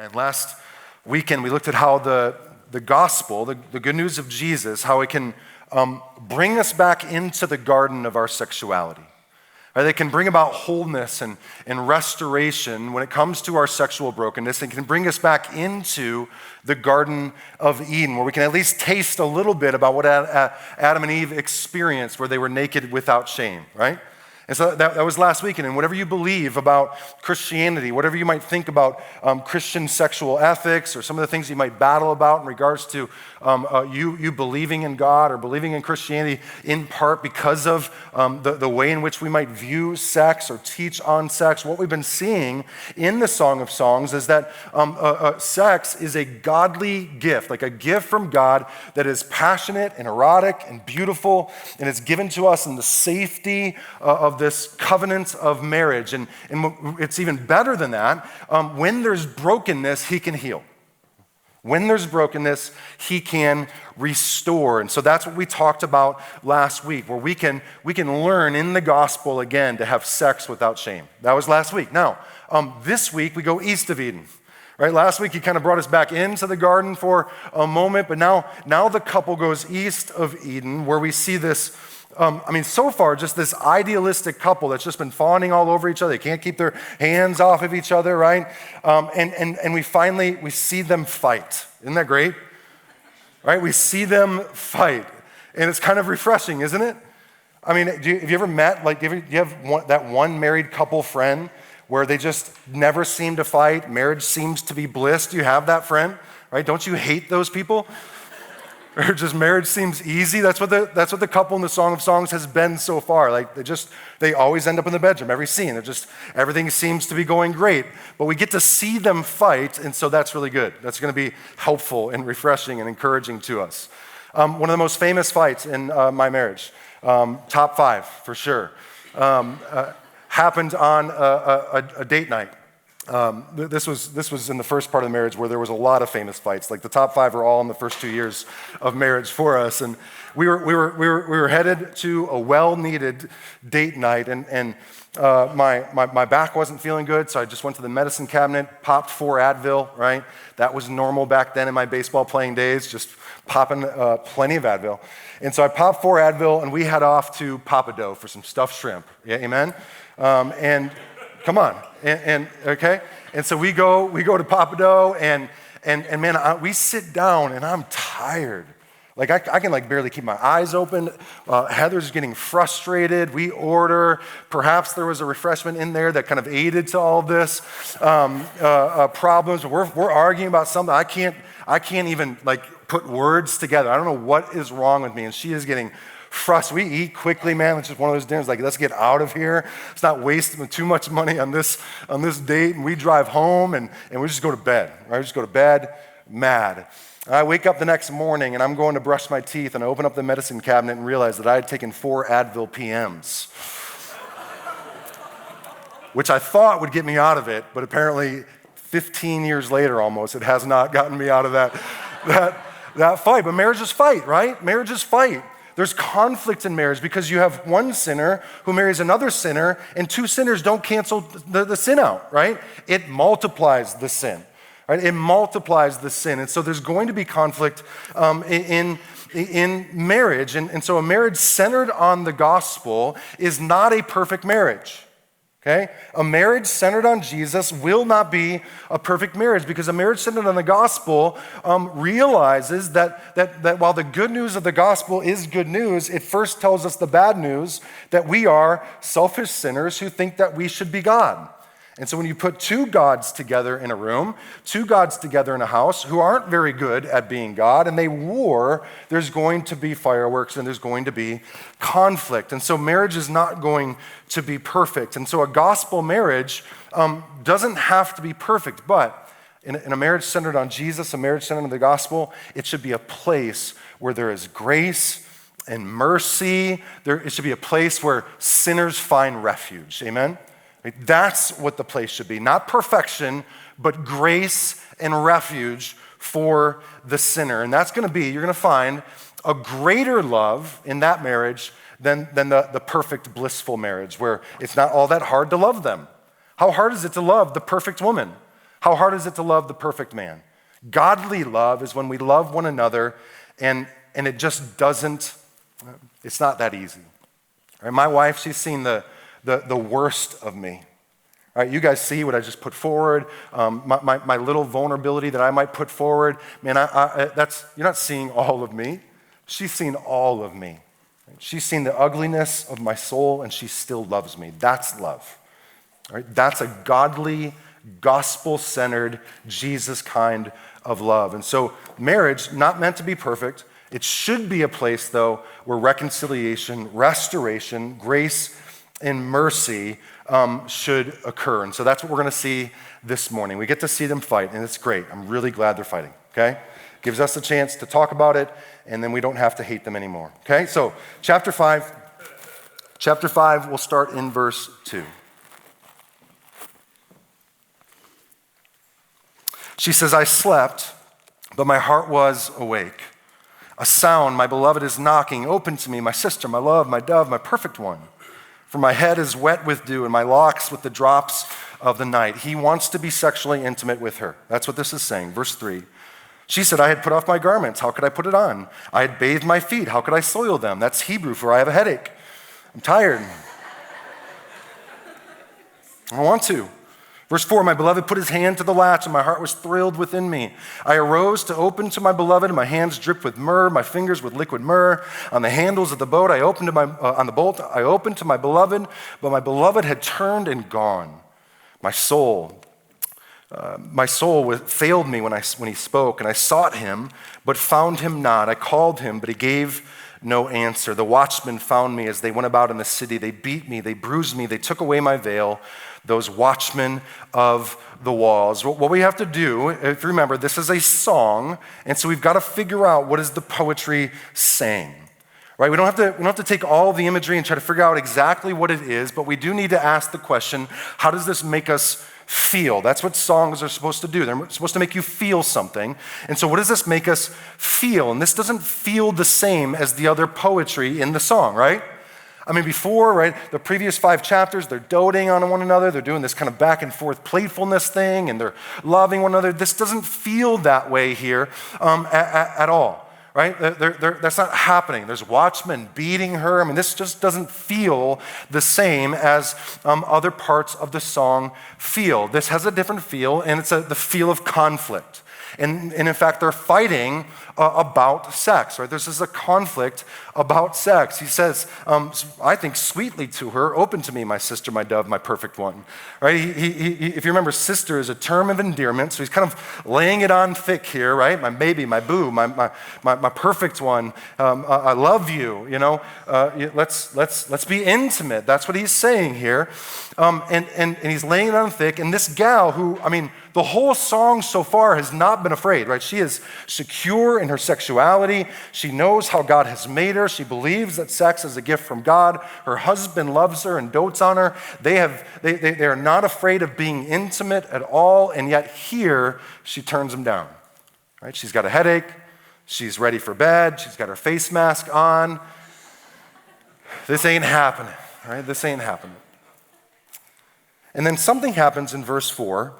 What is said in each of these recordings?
Man, last weekend we looked at how the gospel, the good news of Jesus, how it can bring us back into the garden of our sexuality. Right? It can bring about wholeness and restoration when it comes to our sexual brokenness. It can bring us back into the Garden of Eden, where we can at least taste a little bit about what Adam and Eve experienced, where they were naked without shame, right? And so that was last weekend. And whatever you believe about Christianity, whatever you might think about Christian sexual ethics, or some of the things you might battle about in regards to you believing in God or believing in Christianity, in part because of the way in which we might view sex or teach on sex, what we've been seeing in the Song of Songs is that sex is a godly gift, like a gift from God that is passionate and erotic and beautiful, and it's given to us in the safety of this covenant of marriage. And it's even better than that. When there's brokenness, he can heal. When there's brokenness, he can restore. And so that's what we talked about last week, where we can learn in the gospel again to have sex without shame. That was last week. Now, this week we go east of Eden. Right? Last week he kind of brought us back into the garden for a moment, but now the couple goes east of Eden, where we see this. So far, just this idealistic couple that's just been fawning all over each other. They can't keep their hands off of each other, right? And we see them fight. Isn't that great? Right? We see them fight. And it's kind of refreshing, isn't it? I mean, have you ever met, do you have that one married couple friend where they just never seem to fight? Marriage seems to be bliss. Do you have that friend? Right? Don't you hate those people? Or just marriage seems easy. That's what the couple in the Song of Songs has been so far. Like they always end up in the bedroom, every scene. Everything seems to be going great. But we get to see them fight, and so that's really good. That's going to be helpful and refreshing and encouraging to us. One of the most famous fights in my marriage, top 5 for sure, happened on a date night. This was in the first part of the marriage where there was a lot of famous fights. Like the top 5 are all in the first 2 years of marriage for us, and we were headed to a well-needed date night, and my back wasn't feeling good, so I just went to the medicine cabinet, popped 4 Advil. Right, that was normal back then in my baseball playing days, just popping plenty of Advil. And so I popped 4 Advil, and we head off to Pappadeaux for some stuffed shrimp. Yeah, amen. And come on, and okay, and so we go to Pappadeaux, and man, we sit down, and I'm tired. Like I can barely keep my eyes open. Heather's getting frustrated. We order. Perhaps there was a refreshment in there that kind of aided to all this problems. We're arguing about something I can't even put words together. I don't know what is wrong with me, and she is getting frustrated. We eat quickly, man. It's just one of those dinners, let's get out of here. Let's not waste too much money on this date. And we drive home, and we just go to bed. Right? We just go to bed mad. I wake up the next morning, and I'm going to brush my teeth, and I open up the medicine cabinet and realize that I had taken 4 Advil PMs, which I thought would get me out of it, but apparently 15 years later almost, it has not gotten me out of that fight. But marriages fight, right? Marriages fight. There's conflict in marriage because you have one sinner who marries another sinner, and 2 sinners don't cancel the sin out, right? It multiplies the sin, right? It multiplies the sin. And so there's going to be conflict in marriage. And so a marriage centered on the gospel is not a perfect marriage. Okay? A marriage centered on Jesus will not be a perfect marriage, because a marriage centered on the gospel realizes that while the good news of the gospel is good news, it first tells us the bad news that we are selfish sinners who think that we should be God. And so when you put 2 gods together in a room, 2 gods together in a house who aren't very good at being God, and they war, there's going to be fireworks and there's going to be conflict. And so marriage is not going to be perfect. And so a gospel marriage doesn't have to be perfect, but in a marriage centered on Jesus, a marriage centered on the gospel, it should be a place where there is grace and mercy. It should be a place where sinners find refuge. Amen? That's what the place should be. Not perfection, but grace and refuge for the sinner. And that's going to be, you're going to find a greater love in that marriage than the perfect, blissful marriage, where it's not all that hard to love them. How hard is it to love the perfect woman? How hard is it to love the perfect man? Godly love is when we love one another and it just doesn't, it's not that easy. Right? My wife, she's seen the worst of me. All right, you guys see what I just put forward, my little vulnerability that I might put forward. Man, you're not seeing all of me. She's seen all of me. She's seen the ugliness of my soul, and she still loves me. That's love. All right? That's a godly, gospel-centered, Jesus kind of love. And so marriage, not meant to be perfect. It should be a place, though, where reconciliation, restoration, grace, and mercy should occur. And so that's what we're going to see this morning. We get to see them fight, and it's great. I'm really glad they're fighting, okay? Gives us a chance to talk about it, and then we don't have to hate them anymore, okay? So chapter 5, we'll start in verse 2. She says, I slept, but my heart was awake. A sound, my beloved is knocking. Open to me, my sister, my love, my dove, my perfect one. For my head is wet with dew and my locks with the drops of the night. He wants to be sexually intimate with her. That's what this is saying. Verse 3. She said, I had put off my garments. How could I put it on? I had bathed my feet. How could I soil them? That's Hebrew for I have a headache. I'm tired. I want to. Verse 4, my beloved put his hand to the latch, and my heart was thrilled within me. I arose to open to my beloved, and my hands dripped with myrrh, my fingers with liquid myrrh. On the handles of the boat, on the bolt, I opened to my beloved, but my beloved had turned and gone. My soul failed me when he spoke, and I sought him, but found him not. I called him, but he gave no answer. The watchmen found me as they went about in the city. They beat me, they bruised me, they took away my veil. Those watchmen of the walls. What we have to do, if you remember, this is a song, and so we've got to figure out what is the poetry saying. Right? We don't have to take all the imagery and try to figure out exactly what it is, but we do need to ask the question, how does this make us feel? That's what songs are supposed to do. They're supposed to make you feel something. And so what does this make us feel? And this doesn't feel the same as the other poetry in the song, right? I mean, before, right, the previous 5 chapters, they're doting on one another. They're doing this kind of back and forth playfulness thing, and they're loving one another. This doesn't feel that way here at all, right? That's not happening. There's watchmen beating her. I mean, this just doesn't feel the same as other parts of the song feel. This has a different feel, and it's the feel of conflict. And in fact, they're fighting about sex, right? This is a conflict about sex. He says, I think sweetly to her, open to me, my sister, my dove, my perfect one, right? If you remember, sister is a term of endearment, so he's kind of laying it on thick here, right? My baby, my boo, my perfect one, I love you, you know? Let's be intimate. That's what he's saying here. And he's laying it on thick, and this gal who, I mean, the whole song so far has not been afraid, right? She is secure in her sexuality. She knows how God has made her. She believes that sex is a gift from God. Her husband loves her and dotes on her. They are not afraid of being intimate at all, and yet here she turns him down, right? She's got a headache. She's ready for bed. She's got her face mask on. This ain't happening, right? This ain't happening. And then something happens in verse 4.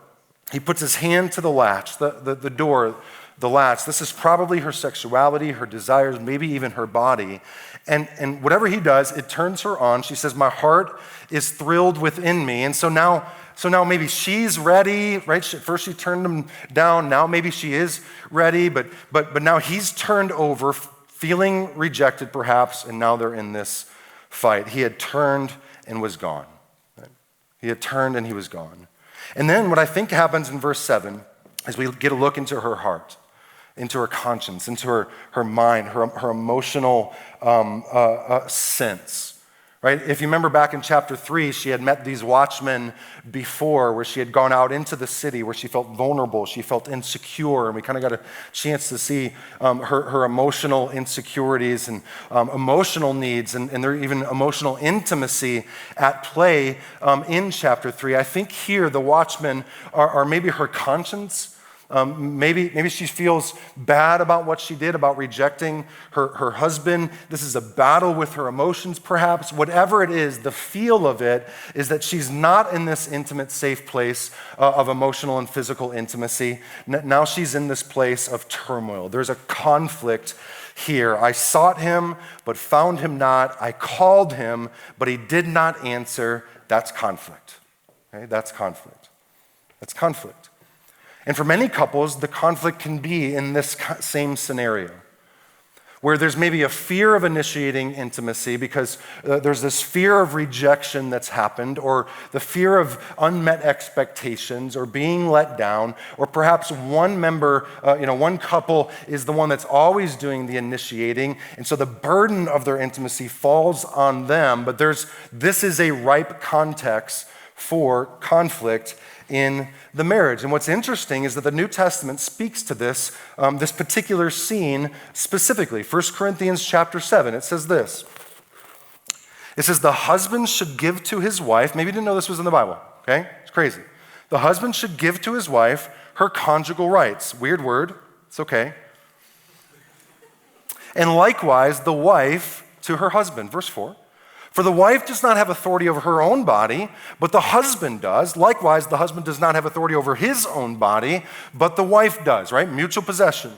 He puts his hand to the latch, the door, the latch. This is probably her sexuality, her desires, maybe even her body. And whatever he does, it turns her on. She says, my heart is thrilled within me. And so now maybe she's ready, right? First she turned him down. Now maybe she is ready, but now he's turned over, feeling rejected perhaps, and now they're in this fight. He had turned and was gone. Right? He had turned and he was gone. And then what I think happens in verse 7 is we get a look into her heart, into her conscience, into her mind, her emotional sense. Right? If you remember back in chapter 3, she had met these watchmen before where she had gone out into the city where she felt vulnerable, she felt insecure, and we kind of got a chance to see her emotional insecurities and emotional needs, and there even emotional intimacy at play in chapter 3. I think here the watchmen are maybe her conscience Maybe she feels bad about what she did, about rejecting her husband. This is a battle with her emotions, perhaps. Whatever it is, the feel of it is that she's not in this intimate, safe place of emotional and physical intimacy. Now she's in this place of turmoil. There's a conflict here. I sought him, but found him not. I called him, but he did not answer. That's conflict. Okay? That's conflict. That's conflict. And for many couples, the conflict can be in this same scenario, where there's maybe a fear of initiating intimacy because there's this fear of rejection that's happened, or the fear of unmet expectations, or being let down, or perhaps one member, one couple is the one that's always doing the initiating, and so the burden of their intimacy falls on them, but this is a ripe context for conflict in the marriage. And what's interesting is that the New Testament speaks to this particular scene specifically. 1 Corinthians chapter 7, it says this. It says, the husband should give to his wife, maybe you didn't know this was in the Bible, okay? It's crazy. The husband should give to his wife her conjugal rights. Weird word, it's okay. And likewise, the wife to her husband. Verse 4. For the wife does not have authority over her own body, but the husband does. Likewise, the husband does not have authority over his own body, but the wife does, right? Mutual possession.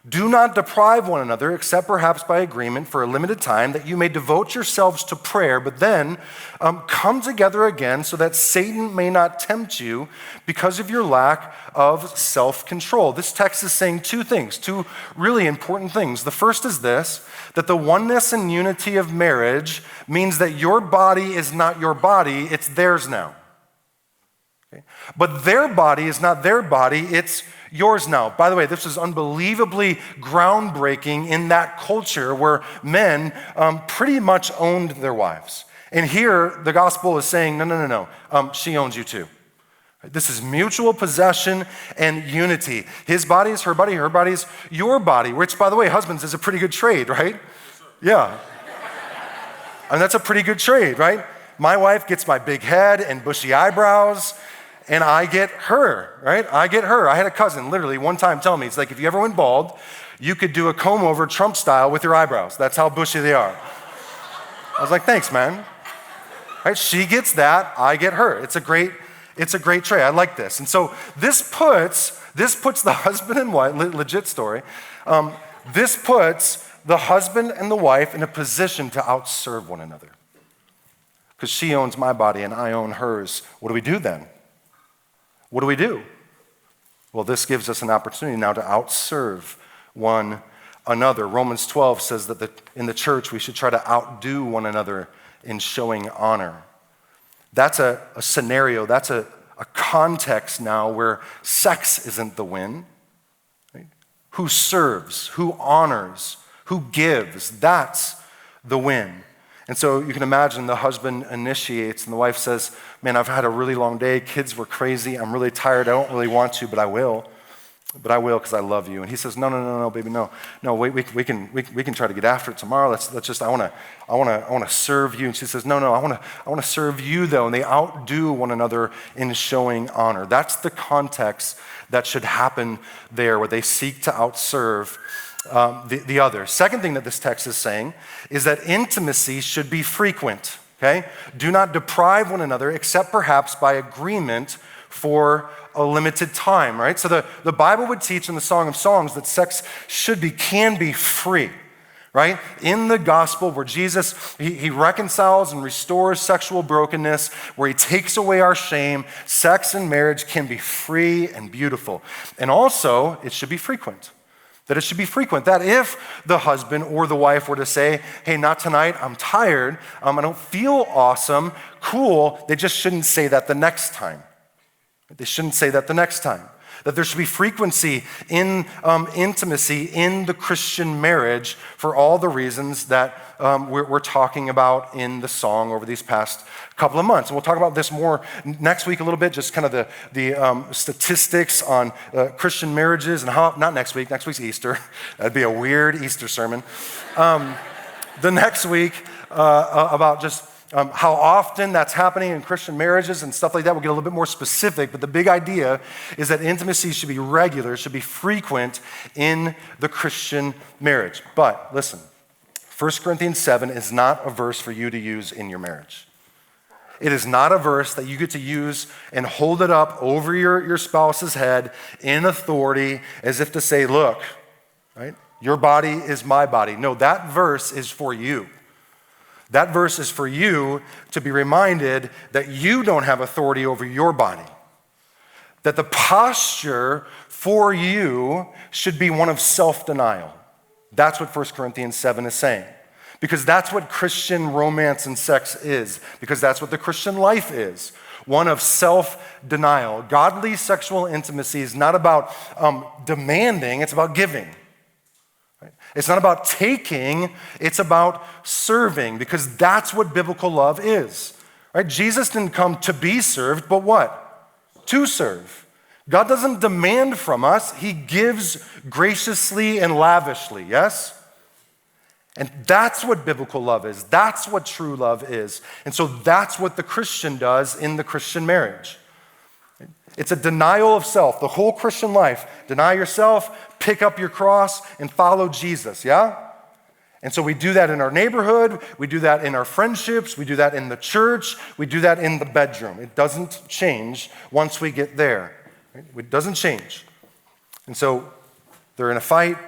Do not deprive one another, except perhaps by agreement for a limited time, that you may devote yourselves to prayer, but then come together again so that Satan may not tempt you because of your lack of self-control. This text is saying two things, two really important things. The first is this, that the oneness and unity of marriage means that your body is not your body, it's theirs now. Okay? But their body is not their body, it's yours now. By the way, this is unbelievably groundbreaking in that culture where men pretty much owned their wives. And here, the gospel is saying, no, she owns you too. This is mutual possession and unity. His body is her body is your body, which, by the way, husbands, is a pretty good trade, right? Yeah. And that's a pretty good trade, right? My wife gets my big head and bushy eyebrows, and I get her, right? I get her. I had a cousin literally one time tell me, it's like, if you ever went bald, you could do a comb over Trump style with your eyebrows. That's how bushy they are. I was like, thanks, man. Right? She gets that, I get her. It's a great trade. I like this. And so this puts the husband and wife, legit story, this puts the husband and the wife in a position to outserve one another. Because she owns my body and I own hers. What do we do then? What do we do? Well, this gives us an opportunity now to outserve one another. Romans 12 says that in the church we should try to outdo one another in showing honor. That's a scenario, that's a context now where sex isn't the win. Right? Who serves, who honors, who gives, that's the win. And so you can imagine the husband initiates and the wife says, man, I've had a really long day. Kids were crazy. I'm really tired. I don't really want to, but I will. But I will because I love you. And he says, no, baby, no. No, wait, we can try to get after it tomorrow. Let's just, I want to serve you. And she says, no, I want to serve you though. And they outdo one another in showing honor. That's the context that should happen there, where they seek to outserve the other. Second thing that this text is saying is that intimacy should be frequent, okay? Do not deprive one another except perhaps by agreement for a limited time, right? So the Bible would teach in the Song of Songs that sex can be free, right? In the gospel where Jesus, he reconciles and restores sexual brokenness, where he takes away our shame, sex and marriage can be free and beautiful. And also, it should be frequent. That it should be frequent. That if the husband or the wife were to say, hey, not tonight, I'm tired, I don't feel awesome, cool, they just shouldn't say that the next time. They shouldn't say that the next time. That there should be frequency in intimacy in the Christian marriage for all the reasons that we're talking about in the song over these past couple of months. And we'll talk about this more next week a little bit, just kind of the statistics on Christian marriages and how, not next week's Easter. That'd be a weird Easter sermon. The next week about just How often that's happening in Christian marriages and stuff like that, we'll get a little bit more specific, but the big idea is that intimacy should be regular, should be frequent in the Christian marriage. But listen, 1 Corinthians 7 is not a verse for you to use in your marriage. It is not a verse that you get to use and hold it up over your spouse's head in authority as if to say, look, right? Your body is my body. No, that verse is for you. That verse is for you to be reminded that you don't have authority over your body. That the posture for you should be one of self-denial. That's what 1 Corinthians 7 is saying. Because that's what Christian romance and sex is. Because that's what the Christian life is. One of self-denial. Godly sexual intimacy is not about demanding, it's about giving. Right? It's not about taking, it's about serving, because that's what biblical love is. Right? Jesus didn't come to be served, but what? To serve. God doesn't demand from us, he gives graciously and lavishly, yes? And that's what biblical love is. That's what true love is. And so that's what the Christian does in the Christian marriage. It's a denial of self. The whole Christian life, deny yourself, pick up your cross, and follow Jesus, yeah? And so we do that in our neighborhood, we do that in our friendships, we do that in the church, we do that in the bedroom. It doesn't change once we get there. It doesn't change. And so they're in a fight.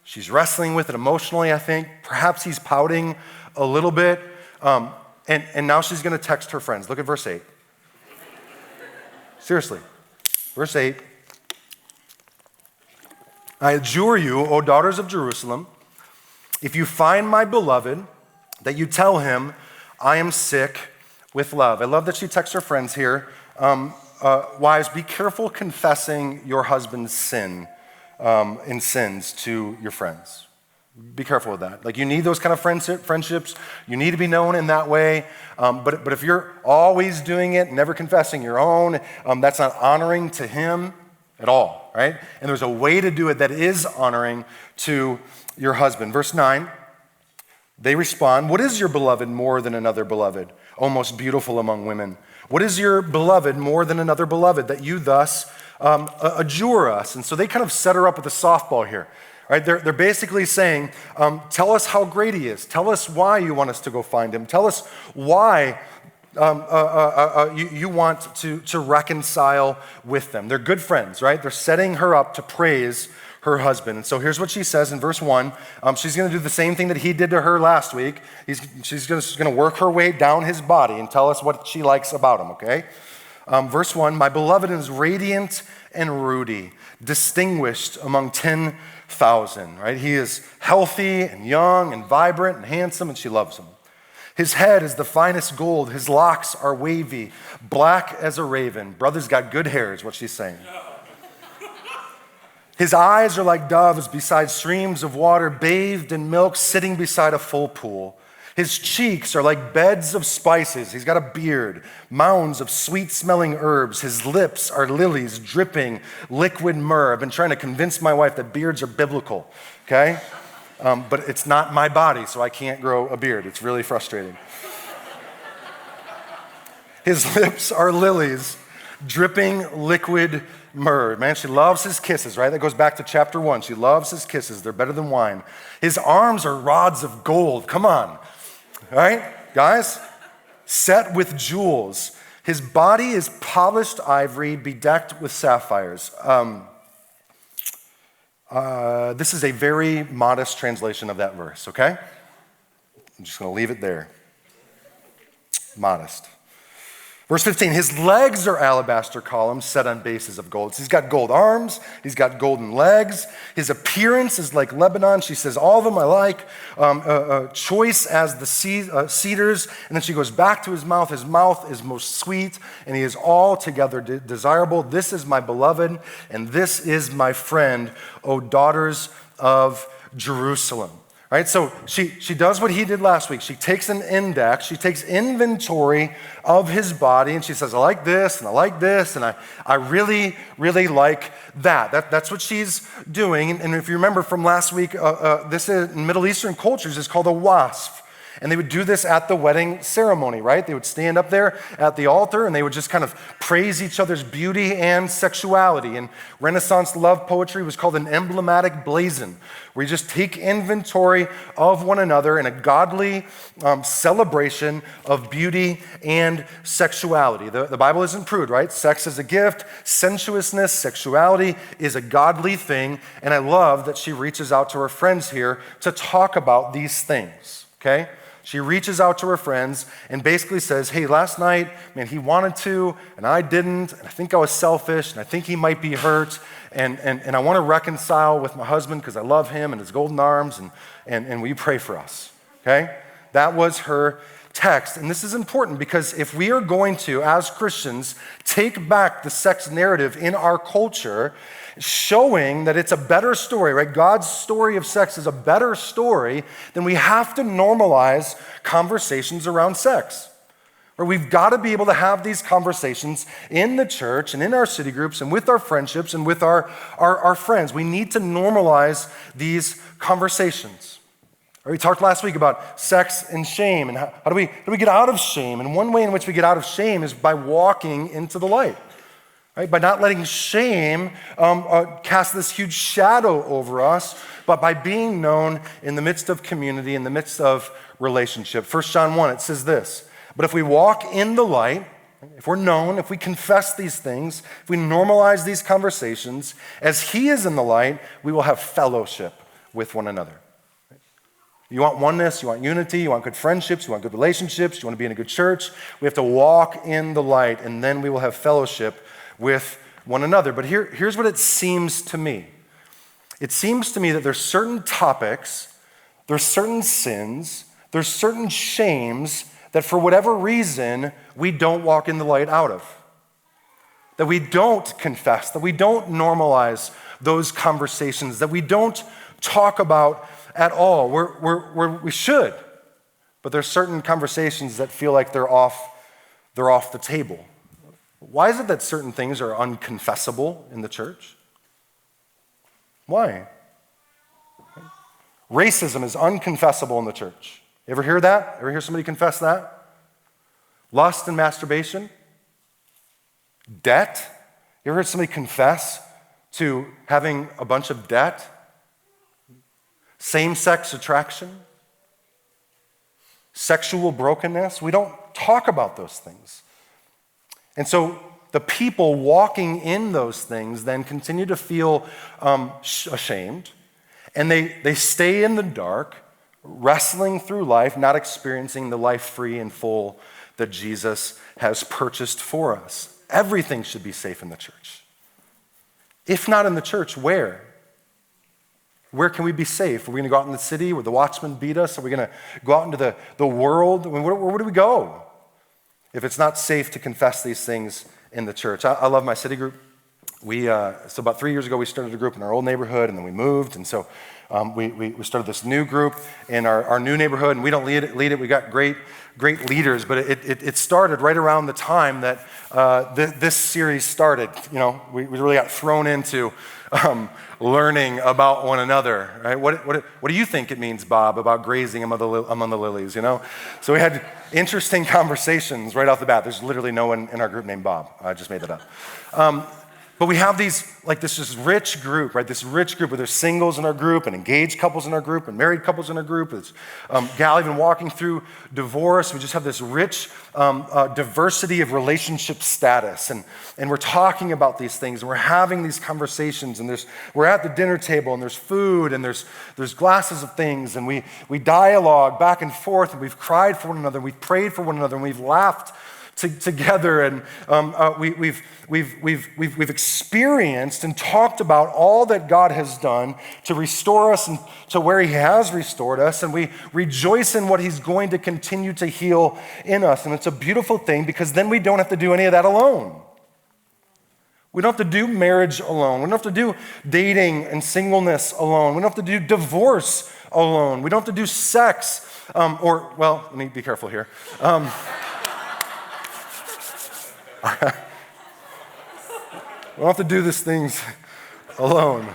She's wrestling with it emotionally, I think. Perhaps he's pouting a little bit. And now she's going to text her friends. Look at verse 8. Seriously. Verse 8. I adjure you, O daughters of Jerusalem, if you find my beloved, that you tell him, I am sick with love. I love that she texts her friends here. Wives, be careful confessing your husband's sin in sins to your friends. Be careful with that. Like, you need those kind of friendships. You need to be known in that way. But if you're always doing it, never confessing your own, that's not honoring to him at all, right? And there's a way to do it that is honoring to your husband. Verse 9, they respond, what is your beloved more than another beloved, O most beautiful among women? What is your beloved more than another beloved, that you thus adjure us? And so they kind of set her up with a softball here. Right? They're basically saying, tell us how great he is. Tell us why you want us to go find him. Tell us why you want to reconcile with them. They're good friends, right? They're setting her up to praise her husband. And so here's what she says in verse 1. She's going to do the same thing that he did to her last week. She's going to work her way down his body and tell us what she likes about him, okay? Verse 1, my beloved is radiant and ruddy, distinguished among 10,000, right? He is healthy and young and vibrant and handsome, and she loves him. His head is the finest gold. His locks are wavy, black as a raven. Brother's got good hair, is what she's saying. His eyes are like doves beside streams of water, bathed in milk, sitting beside a full pool. His cheeks are like beds of spices. He's got a beard, mounds of sweet-smelling herbs. His lips are lilies dripping liquid myrrh. I've been trying to convince my wife that beards are biblical, okay? But it's not my body, so I can't grow a beard. It's really frustrating. His lips are lilies dripping liquid myrrh. Man, she loves his kisses, right? That goes back to chapter 1. She loves his kisses. They're better than wine. His arms are rods of gold. Come on. All right, guys? Set with jewels. His body is polished ivory bedecked with sapphires. This is a very modest translation of that verse, okay? I'm just going to leave it there. Modest. Verse 15, his legs are alabaster columns set on bases of gold. So he's got gold arms, he's got golden legs. His appearance is like Lebanon. She says, all of them I like, choice as the cedars. And then she goes back to his mouth. His mouth is most sweet, and he is altogether desirable. This is my beloved, and this is my friend, O daughters of Jerusalem. Right, so she does what he did last week. She takes an index, she takes inventory of his body, and she says, I like this, and I like this, and I really, really like that. That's what she's doing. And if you remember from last week, this in Middle Eastern cultures is called a wasf. And they would do this at the wedding ceremony, right? They would stand up there at the altar and they would just kind of praise each other's beauty and sexuality. And Renaissance love poetry was called an emblematic blazon, where you just take inventory of one another in a godly celebration of beauty and sexuality. The Bible isn't prude, right? Sex is a gift, sensuousness, sexuality is a godly thing. And I love that she reaches out to her friends here to talk about these things, okay? She reaches out to her friends and basically says, hey, last night, man, he wanted to, and I didn't, and I think I was selfish, and I think he might be hurt, and I want to reconcile with my husband because I love him and his golden arms, and will you pray for us, okay? That was her text, and this is important because if we are going to, as Christians, take back the sex narrative in our culture, showing that it's a better story, right? God's story of sex is a better story, then we have to normalize conversations around sex. Or we've got to be able to have these conversations in the church and in our city groups and with our friendships and with our friends. We need to normalize these conversations. We talked last week about sex and shame and how do we get out of shame? And one way in which we get out of shame is by walking into the light. Right? By not letting shame cast this huge shadow over us, but by being known in the midst of community, in the midst of relationship. 1 John 1, it says this, but if we walk in the light, if we're known, if we confess these things, if we normalize these conversations, as he is in the light, we will have fellowship with one another. You want oneness, you want unity, you want good friendships, you want good relationships, you want to be in a good church. We have to walk in the light, and then we will have fellowship with one another. But here's what it seems to me. It seems to me that there's certain topics, there's certain sins, there's certain shames that for whatever reason we don't walk in the light out of. That we don't confess, that we don't normalize those conversations, that we don't talk about at all. We should, but there's certain conversations that feel like they're off the table. Why is it that certain things are unconfessable in the church? Why? Racism is unconfessable in the church. You ever hear that? Ever hear somebody confess that? Lust and masturbation? Debt? You ever heard somebody confess to having a bunch of debt? Same-sex attraction? Sexual brokenness? We don't talk about those things. And so the people walking in those things then continue to feel ashamed, and they stay in the dark, wrestling through life, not experiencing the life free and full that Jesus has purchased for us. Everything should be safe in the church. If not in the church, where? Where can we be safe? Are we going to go out in the city where the watchmen beat us? Are we going to go out into the world? I mean, where do we go if it's not safe to confess these things in the church? I love my city group. So about 3 years ago, we started a group in our old neighborhood, and then we moved, and so we started this new group in our new neighborhood, and we don't lead it. We got great leaders, but it started right around the time that this series started. You know, we really got thrown into learning about one another, right? What do you think it means, Bob, about grazing among the lilies, you know? So we had interesting conversations right off the bat. There's literally no one in our group named Bob. I just made that up. But we have these, like this rich group, right? This rich group where there's singles in our group and engaged couples in our group and married couples in our group. It's gal even walking through divorce. We just have this rich diversity of relationship status. And we're talking about these things and we're having these conversations and we're at the dinner table and there's food and there's glasses of things and we dialogue back and forth and we've cried for one another, we've prayed for one another, and we've laughed together, and we've experienced and talked about all that God has done to restore us and to where He has restored us, and we rejoice in what He's going to continue to heal in us. And it's a beautiful thing because then we don't have to do any of that alone. We don't have to do marriage alone. We don't have to do dating and singleness alone. We don't have to do divorce alone. We don't have to do sex let me be careful here. We don't have to do these things alone.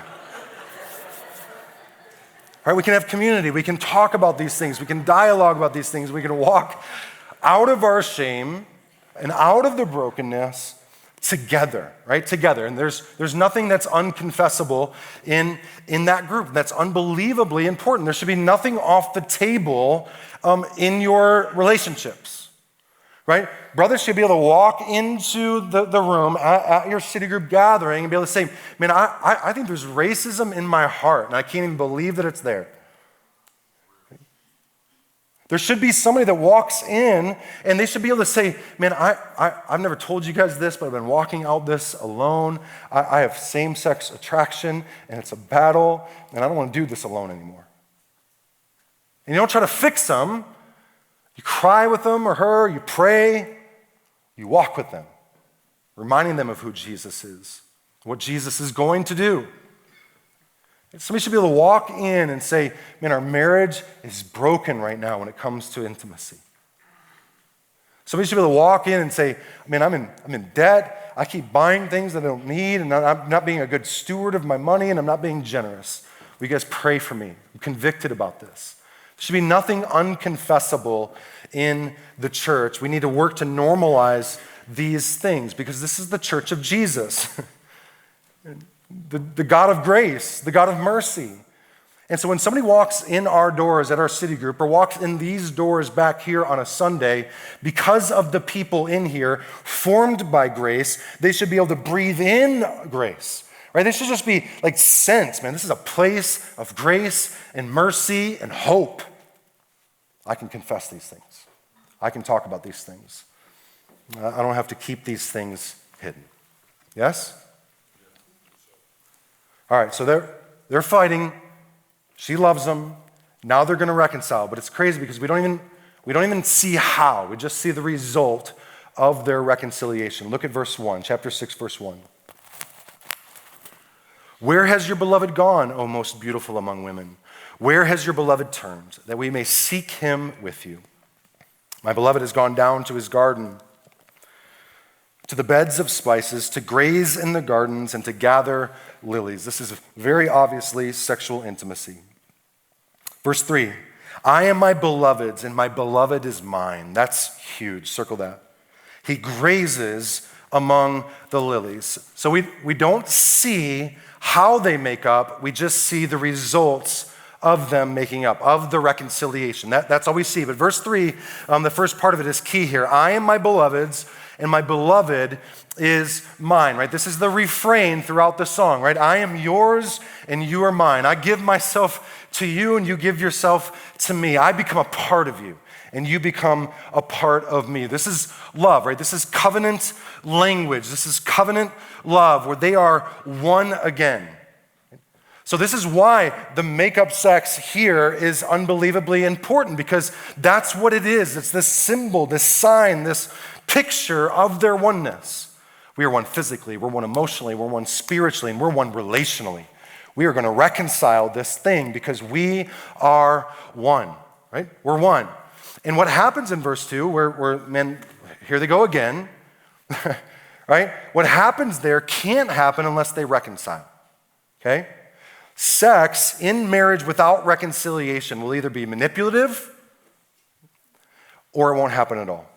All right? We can have community. We can talk about these things. We can dialogue about these things. We can walk out of our shame and out of the brokenness together, right? Together. And there's nothing that's unconfessable in that group. That's unbelievably important. There should be nothing off the table in your relationships, right? Brothers should be able to walk into the room at your city group gathering and be able to say, man, I think there's racism in my heart, and I can't even believe that it's there. There should be somebody that walks in and they should be able to say, man, I've never told you guys this, but I've been walking out this alone. I have same-sex attraction and it's a battle and I don't want to do this alone anymore. And you don't try to fix them. You cry with them or her, you pray, you walk with them, reminding them of who Jesus is, what Jesus is going to do. Somebody should be able to walk in and say, man, our marriage is broken right now when it comes to intimacy. Somebody should be able to walk in and say, man, I'm in debt. I keep buying things that I don't need, and I'm not being a good steward of my money, and I'm not being generous. Will you guys pray for me? I'm convicted about this. There should be nothing unconfessable in the church. We need to work to normalize these things because this is the church of Jesus. The God of grace, the God of mercy. And so when somebody walks in our doors at our city group or walks in these doors back here on a Sunday, because of the people in here formed by grace, they should be able to breathe in grace, right? They should just be like sense, man, this is a place of grace and mercy and hope. I can confess these things. I can talk about these things. I don't have to keep these things hidden. Yes? All right, so they're fighting. She loves them. Now they're going to reconcile. But it's crazy because we don't even see how. We just see the result of their reconciliation. Look at verse 1, chapter 6, verse 1. Where has your beloved gone, O most beautiful among women? Where has your beloved turned, that we may seek him with you? My beloved has gone down to his garden, to the beds of spices, to graze in the gardens, and to gather lilies. This is very obviously sexual intimacy. Verse 3, I am my beloved's, and my beloved is mine. That's huge. Circle that. He grazes among the lilies. So we don't see how they make up. We just see the results of them making up, of the reconciliation. That's all we see. But verse 3, the first part of it is key here. I am my beloved's, and my beloved is mine, right? This is the refrain throughout the song, right? I am yours and you are mine. I give myself to you and you give yourself to me. I become a part of you and you become a part of me. This is love, right? This is covenant language. This is covenant love where they are one again. So this is why the make-up sex here is unbelievably important because that's what it is. It's this symbol, this sign, this picture of their oneness. We are one physically, we're one emotionally, we're one spiritually, and we're one relationally. We are going to reconcile this thing because we are one, right? We're one. And what happens in verse 2, where men, here they go again, right? What happens there can't happen unless they reconcile, okay? Sex in marriage without reconciliation will either be manipulative or it won't happen at all.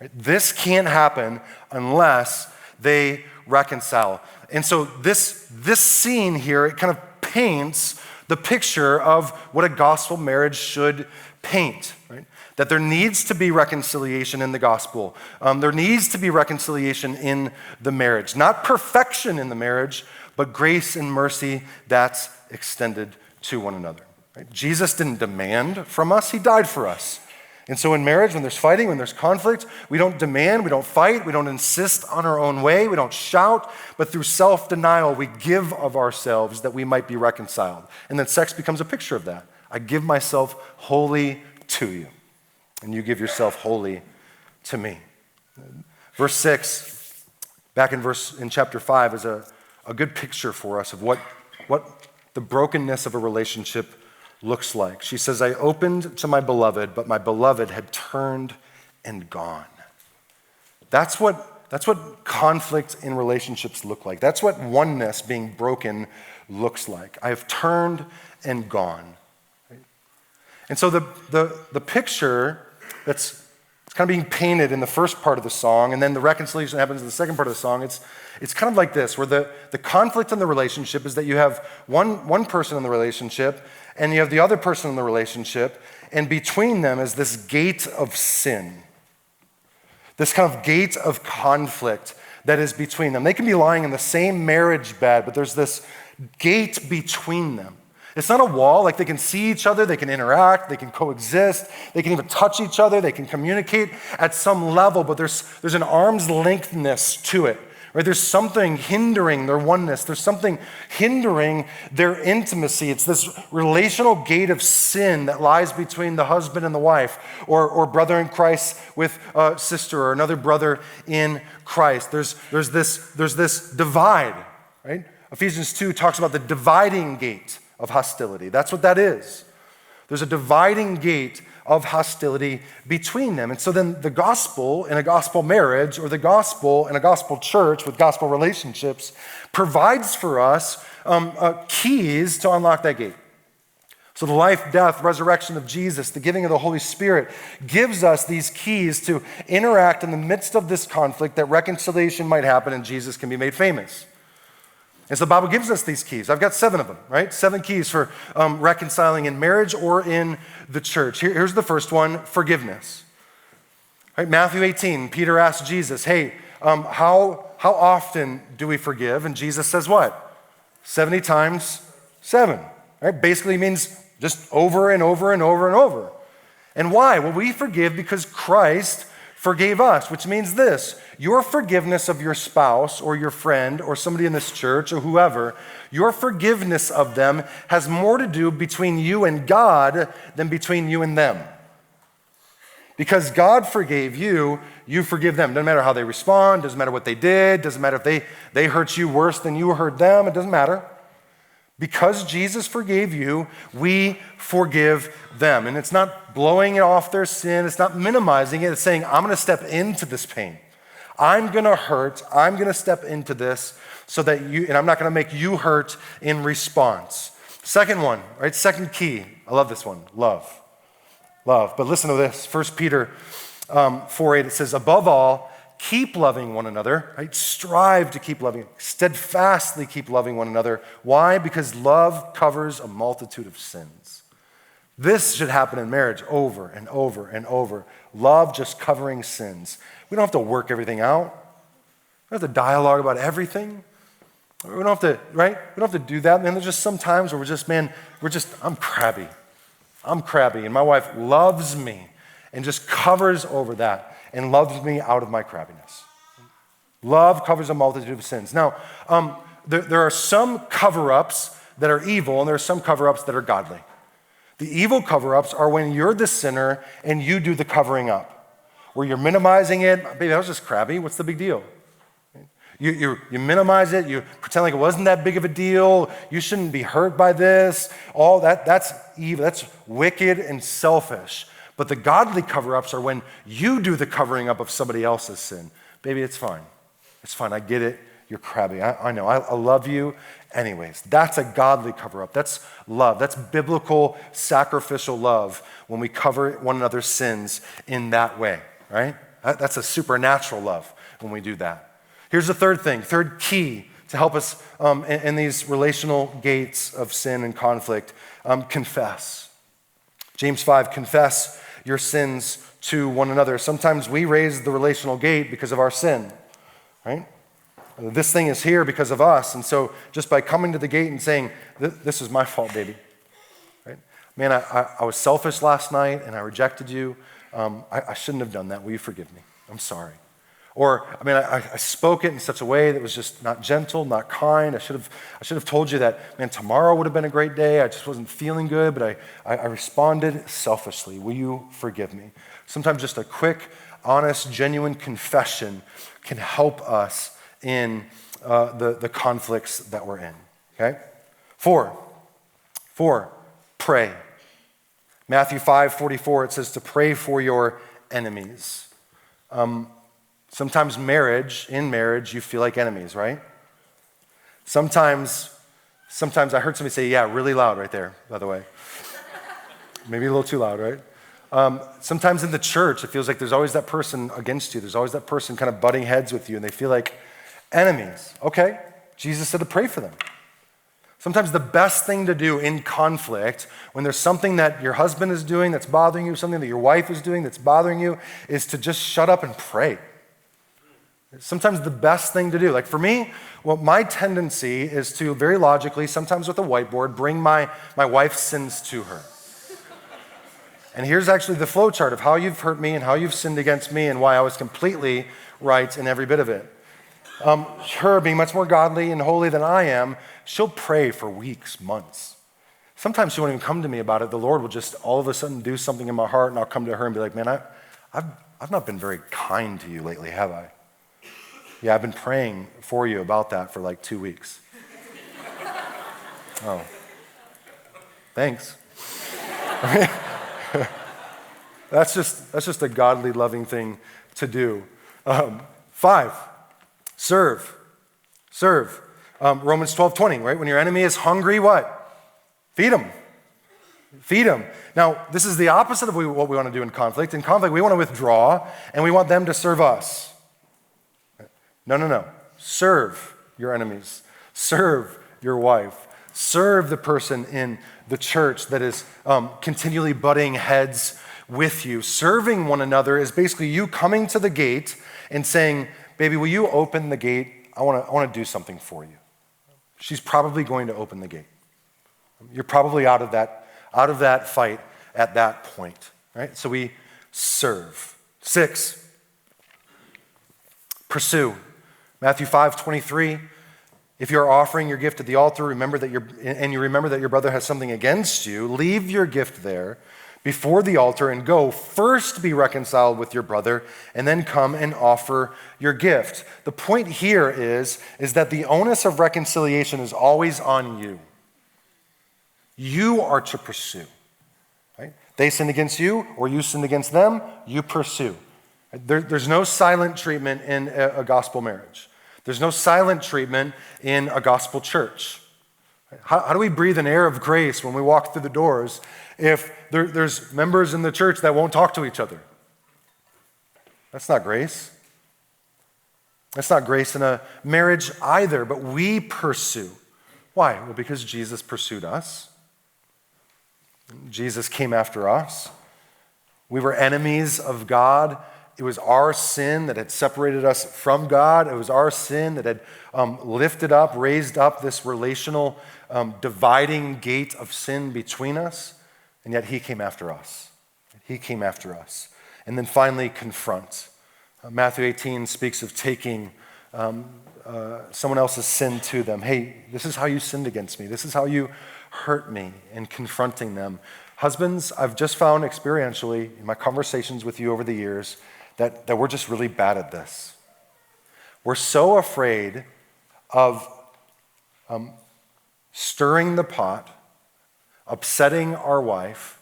Right? This can't happen unless they reconcile. And so this scene here, it kind of paints the picture of what a gospel marriage should paint, right? That there needs to be reconciliation in the gospel. There needs to be reconciliation in the marriage. Not perfection in the marriage, but grace and mercy that's extended to one another. Right? Jesus didn't demand from us, he died for us. And so in marriage, when there's fighting, when there's conflict, we don't demand, we don't fight, we don't insist on our own way, we don't shout, but through self-denial, we give of ourselves that we might be reconciled. And then sex becomes a picture of that. I give myself wholly to you, and you give yourself wholly to me. Verse 6, back in chapter 5, is a good picture for us of what the brokenness of a relationship looks like. She says, I opened to my beloved, but my beloved had turned and gone. That's what conflict in relationships look like. That's what oneness being broken looks like. I have turned and gone. And so the picture that's it's kind of being painted in the first part of the song, and then the reconciliation happens in the second part of the song. It's kind of like this, where the conflict in the relationship is that you have one person in the relationship, and you have the other person in the relationship, and between them is this gate of sin, this kind of gate of conflict that is between them. They can be lying in the same marriage bed, but there's this gate between them. It's not a wall, like they can see each other, they can interact, they can coexist, they can even touch each other, they can communicate at some level, but there's an arm's lengthness to it. Right? There's something hindering their oneness. There's something hindering their intimacy. It's this relational gate of sin that lies between the husband and the wife, or brother in Christ with a sister, or another brother in Christ. There's this divide, right? Ephesians 2 talks about the dividing gate of hostility. That's what that is. There's a dividing gate of hostility between them. And so then the gospel in a gospel marriage, or the gospel in a gospel church with gospel relationships, provides for us keys to unlock that gate. So the life, death, resurrection of Jesus, the giving of the Holy Spirit gives us these keys to interact in the midst of this conflict, that reconciliation might happen and Jesus can be made famous. And so the Bible gives us these keys. I've got 7 of them, right? 7 keys for reconciling in marriage or in the church. Here's the first one: forgiveness. Right? Matthew 18, Peter asks Jesus, hey, how often do we forgive? And Jesus says what? 70 times 7. Right? Basically means just over and over and over and over. And why? Well, we forgive because Christ forgave us, which means this: your forgiveness of your spouse or your friend or somebody in this church or whoever, your forgiveness of them has more to do between you and God than between you and them. Because God forgave you, you forgive them. Doesn't matter how they respond, doesn't matter what they did, doesn't matter if they hurt you worse than you hurt them, it doesn't matter. Because Jesus forgave you, we forgive them. And it's not blowing it off their sin, it's not minimizing it, it's saying, I'm gonna step into this pain. I'm gonna hurt, I'm gonna step into this so that and I'm not gonna make you hurt in response. Second one, right? Second key, I love this one, love. Love, but listen to this, 1 Peter 4:8, it says, above all, keep loving one another, right? Strive to keep loving, steadfastly keep loving one another. Why? Because love covers a multitude of sins. This should happen in marriage over and over and over. Love just covering sins. We don't have to work everything out. We don't have to dialogue about everything. We don't have to, right? We don't have to do that. And there's just some times where I'm crabby. And my wife loves me and just covers over that and loves me out of my crabbiness. Love covers a multitude of sins. Now, there are some cover-ups that are evil, and there are some cover-ups that are godly. The evil cover-ups are when you're the sinner and you do the covering up, where you're minimizing it. Baby, that was just crabby. What's the big deal? You minimize it. You pretend like it wasn't that big of a deal. You shouldn't be hurt by this. All that's evil. That's wicked and selfish. But the godly cover-ups are when you do the covering up of somebody else's sin. Baby, it's fine. It's fine. I get it. You're crabby. I know. I love you. Anyways, that's a godly cover-up. That's love. That's biblical sacrificial love when we cover one another's sins in that way, right? That's a supernatural love when we do that. Here's the third thing, third key to help us in these relational gates of sin and conflict. Confess. James 5, confess your sins to one another. Sometimes we raise the relational gate because of our sin, right? This thing is here because of us. And so just by coming to the gate and saying, this is my fault, baby, right? Man, I was selfish last night and I rejected you. I shouldn't have done that. Will you forgive me? I'm sorry. Or, I spoke it in such a way that was just not gentle, not kind. I should have told you that, man, tomorrow would have been a great day. I just wasn't feeling good, but I responded selfishly. Will you forgive me? Sometimes just a quick, honest, genuine confession can help us in the conflicts that we're in, okay? 4, pray. Matthew 5:44, it says to pray for your enemies. Sometimes in marriage, you feel like enemies, right? Sometimes I heard somebody say, yeah, really loud right there, by the way. Maybe a little too loud, right? Sometimes in the church, it feels like there's always that person against you. There's always that person kind of butting heads with you, and they feel like enemies. Okay, Jesus said to pray for them. Sometimes the best thing to do in conflict, when there's something that your husband is doing that's bothering you, something that your wife is doing that's bothering you, is to just shut up and pray. Sometimes the best thing to do. Like for me, well, my tendency is to very logically, sometimes with a whiteboard, bring my wife's sins to her. And here's actually the flow chart of how you've hurt me and how you've sinned against me and why I was completely right in every bit of it. Her being much more godly and holy than I am, she'll pray for weeks, months. Sometimes she won't even come to me about it. The Lord will just all of a sudden do something in my heart, and I'll come to her and be like, man, I've not been very kind to you lately, have I? Yeah, I've been praying for you about that for like 2 weeks. Oh, thanks. That's just a godly, loving thing to do. 5, serve. Romans 12:20, right? When your enemy is hungry, what? Feed him. Feed him. Now, this is the opposite of what we want to do in conflict. In conflict, we want to withdraw, and we want them to serve us. No. Serve your enemies. Serve your wife. Serve the person in the church that is continually butting heads with you. Serving one another is basically you coming to the gate and saying, baby, will you open the gate? I want to do something for you. She's probably going to open the gate. You're probably out of that fight at that point, right? So we serve. 6, pursue. Matthew 5:23. If you're offering your gift at the altar, remember that your brother has something against you, leave your gift there before the altar and go first be reconciled with your brother and then come and offer your gift. The point here is that the onus of reconciliation is always on you. You are to pursue. Right? They sinned against you or you sinned against them, you pursue. There's no silent treatment in a gospel marriage. There's no silent treatment in a gospel church. How do we breathe an air of grace when we walk through the doors if there's members in the church that won't talk to each other? That's not grace. That's not grace in a marriage either, but we pursue. Why? Well, because Jesus pursued us. Jesus came after us. We were enemies of God. It was our sin that had separated us from God. It was our sin that had lifted up, raised up this relational dividing gate of sin between us. And yet he came after us. He came after us. And then finally, confront. Matthew 18 speaks of taking someone else's sin to them. Hey, this is how you sinned against me. This is how you hurt me, and confronting them. Husbands, I've just found experientially in my conversations with you over the years that we're just really bad at this. We're so afraid of stirring the pot, upsetting our wife,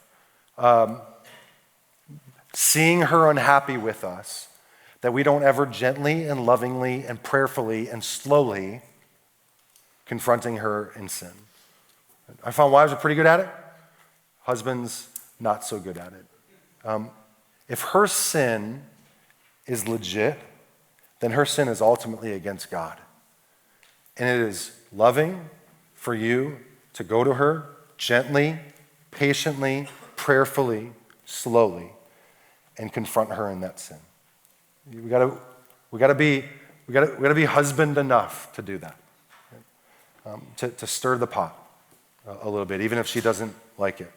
seeing her unhappy with us, that we don't ever gently and lovingly and prayerfully and slowly confronting her in sin. I found wives are pretty good at it. Husbands, not so good at it. If her sin is legit, then her sin is ultimately against God. And it is loving for you to go to her gently, patiently, prayerfully, slowly, and confront her in that sin. We gotta be husband enough to do that, to stir the pot a little bit, even if she doesn't like it.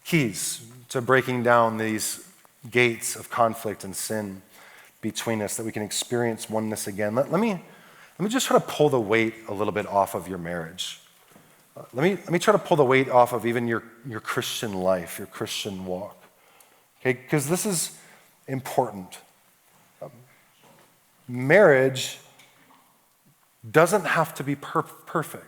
Keys to breaking down these gates of conflict and sin between us, that we can experience oneness again. Let me just try to pull the weight a little bit off of your marriage. Let me try to pull the weight off of even your Christian life, your Christian walk. Okay, because this is important. Marriage doesn't have to be perfect.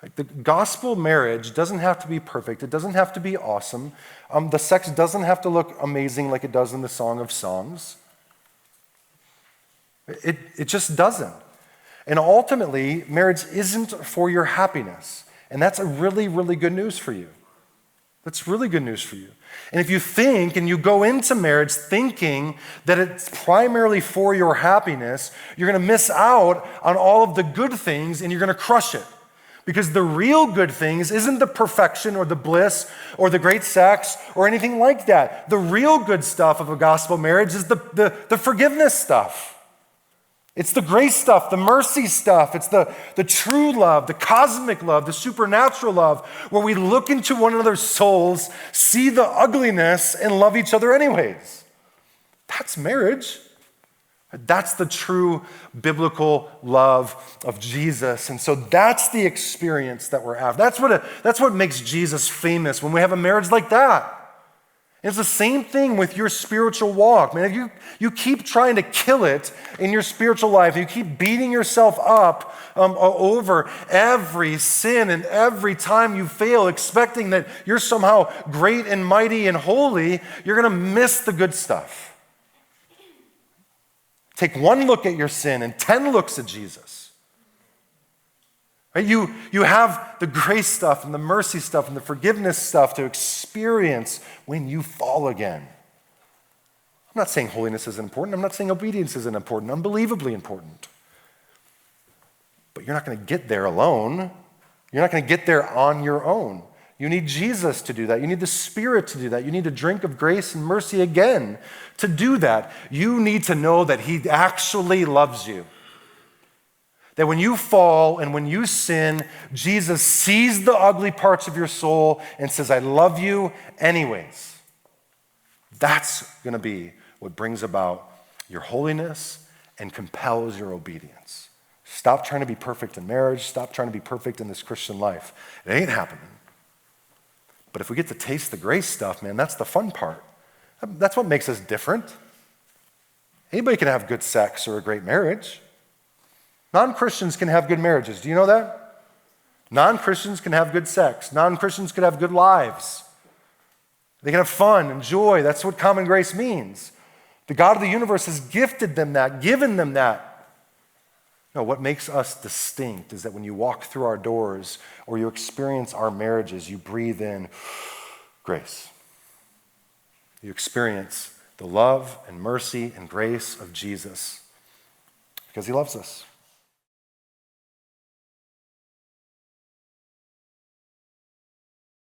Like the gospel marriage doesn't have to be perfect. It doesn't have to be awesome. The sex doesn't have to look amazing like it does in the Song of Songs. It just doesn't. And ultimately, marriage isn't for your happiness. And that's a really, really good news for you. That's really good news for you. And if you think and you go into marriage thinking that it's primarily for your happiness, you're going to miss out on all of the good things and you're going to crush it. Because the real good things isn't the perfection or the bliss or the great sex or anything like that. The real good stuff of a gospel marriage is the forgiveness stuff. It's the grace stuff, the mercy stuff. It's the true love, the cosmic love, the supernatural love, where we look into one another's souls, see the ugliness, and love each other anyways. That's marriage. That's the true biblical love of Jesus. And so that's the experience that we're after. That's what makes Jesus famous when we have a marriage like that. It's the same thing with your spiritual walk. Man, if you keep trying to kill it in your spiritual life, you keep beating yourself up over every sin and every time you fail, expecting that you're somehow great and mighty and holy, you're going to miss the good stuff. Take one look at your sin and 10 looks at Jesus. Right? You have the grace stuff and the mercy stuff and the forgiveness stuff to experience when you fall again. I'm not saying holiness isn't important. I'm not saying obedience isn't important. Unbelievably important. But you're not going to get there alone. You're not going to get there on your own. You need Jesus to do that. You need the Spirit to do that. You need a drink of grace and mercy again to do that. You need to know that He actually loves you. That when you fall and when you sin, Jesus sees the ugly parts of your soul and says, I love you anyways. That's going to be what brings about your holiness and compels your obedience. Stop trying to be perfect in marriage. Stop trying to be perfect in this Christian life. It ain't happening. But if we get to taste the grace stuff, man, that's the fun part. That's what makes us different. Anybody can have good sex or a great marriage. Non-Christians can have good marriages. Do you know that? Non-Christians can have good sex. Non-Christians can have good lives. They can have fun and joy. That's what common grace means. The God of the universe has gifted them that, given them that. No, what makes us distinct is that when you walk through our doors or you experience our marriages, you breathe in grace. You experience the love and mercy and grace of Jesus because He loves us.